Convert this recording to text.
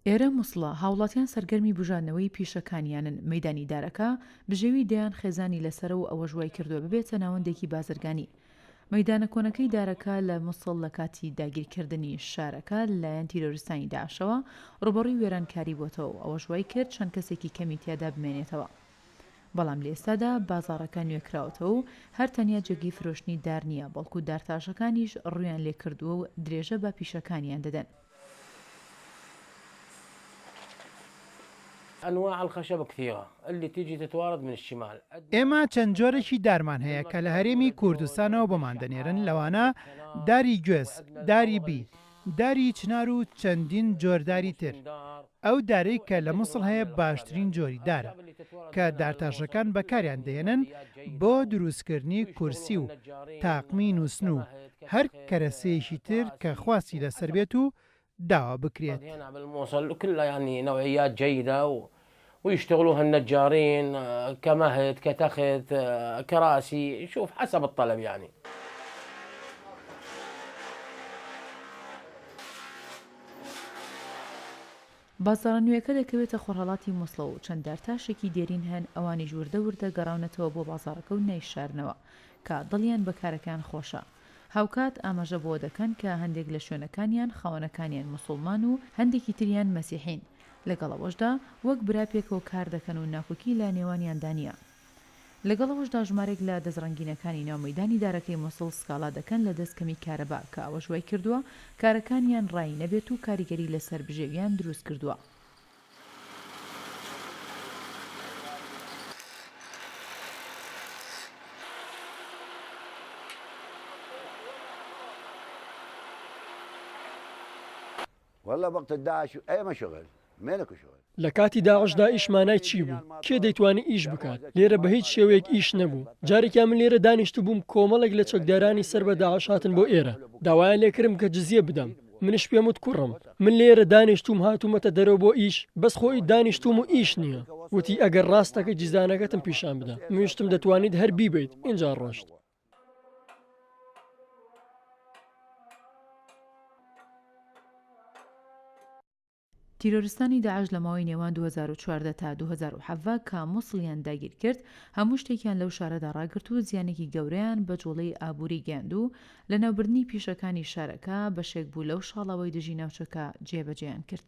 ئێرە مووسڵە هاوڵاتیان سەرگەرمی بژاندنەوەی پیشەکانیانن مەیدانی دارەکە بژێوی دەیان خێزانی لەسرە و ئەوە ژوای کردووە ببێتە ناوەندێکی بازرگانی. مەیدانە کۆنەکەی دارەکە لە مووسڵ لە کاتی داگیرکردنی شارەکە لەلایەن تیرۆریستانی داعشەوە ڕوبەڕووی وێرانکاری بووەتەوە و ئەوە ژوای کرد چەند کەسێکی کەمی تیادا بمێنێتەوە. بەڵام لە ئێستادا بازاڕەکە نوێکراوەتەوە و هەر تەنیا جێگی فرۆشتنی دار نییە بەڵکو دارتاشەکانیش ڕویان لێ کردووە و درێژە بە پیشەکانیان دەدەن. أنواع الخشب كثيرة اللي تيجي تتوارد من الشمال. ئێمە چەند جۆرێکی دارمان هەیە کە لە هەرێمی کوردستانەوە بۆمان دەنێرن لەوانە داری گوێز، داری بی، داری چنار و چەندین جۆرداری تر. ئەو دارەی کە لە مووسڵ هەیە باشترین جۆری دارە کە دارتاشەکان بەکاریان دێنن بۆ دروستکردنی کورسی و تاقمی نووسن و هەر کەرەسەیەکی تر کە خواستی لەسەر بێت و داوا بکرێت. كلها يعني نوعيات جيدة ويشتغلوها النجارين كمهد كتخت كراسي شوف حسب الطلب يعني. بازاڕە نوێەکە دەکەوێتە خۆرهەڵاتی مووسڵە و چەند دارتاشێکی دێرین هەن ئەوانی ژووردە وردە گەڕاونەتەوە بۆ بازاڕەکە و نەیشارنەوە کە دڵیان بەکارەکان خۆشە. هاوکات ئاماژە بۆ دەکەن کە هەندێک لە شوێنەکانیان خاوەنەکانیان موسڵمان و هەندێکی تریان مەسیحین لەگەڵەوەشدا وەک براپێکەوە کار دەکەن و ناکۆکی لە نێوانیاندا نییە. لەگەڵەوەشدا ژمارێک لە دەزڕەنگینەکانی ناومەیدانی دارەکەی مووسڵ سکاڵا دەکەن لە دەستکەمی کارەبا کە ئەوە ژوای کردووە کارەکانیان ڕای نەبێت و کاریگەری لەسەر بژێویان دروست کردووە. والله وقت الداعش أي ما شغل مالك شغل لە کاتی داعشدا ئیشمانای چی بوو؟ کێ دەیتوانی ئیش بکات؟ لێرە بە هیچ شێوەیەک ئیش نەبوو. جارێکیان من لێرە دانیشت بووم کۆمەڵێک لە چەکدارانی سەر بە داعش هاتن بۆ ئێرە. داوایان لێکرم کە جزیە بدەم. منش پێم وت کوڕم من لێرە دانیشتوم هاتوومەتە دەرەوە بۆ ئیش بەس خۆی دانیشتوم و ئیش نییە. وتی ئەگەر ڕاستەکە جیزانەکەتم پیشان بدە. منیشتم دەتوانیت هەر بیبیت اینجا ڕۆشت. تیرۆریستانی داعش لە ماوەی نێوان 2014 تا 2017 کە مووسڵیان داگیر کرد هەموو شتێکیان لەو شارەدا ڕاگرت و زیانێکی گەورەیان بە جوڵەی ئابووری گەاند و لە ناوبردنی پیشەکانی شارەکە بەشێک بوو لەو شاڵەوەی دژی ناوچەکە جێبەجێیان کرد.